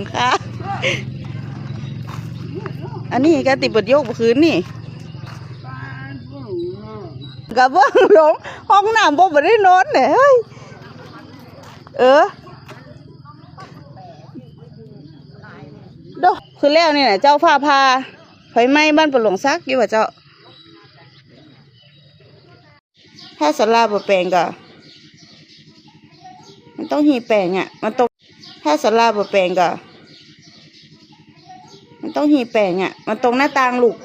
คุณค่ะอันนี้ก็ติดบทโยกคืนนี่กับว่าหลงห้องน้ำบ่ได้นอนเนี่ยเฮ้ยดอกคือแล้วนี่แหละเจ้าฟ้าพาไฟไหม้บ้านปหลวงซักอยู่ว่าเจ้าถ้าสลาบ่แปลงก็มันต้องหีแปลงอ่ะมันต้องถ้าสลาบ่แปลงก็มันต้องหีแปลงอ่ะมันตรงหน้าต่างลูก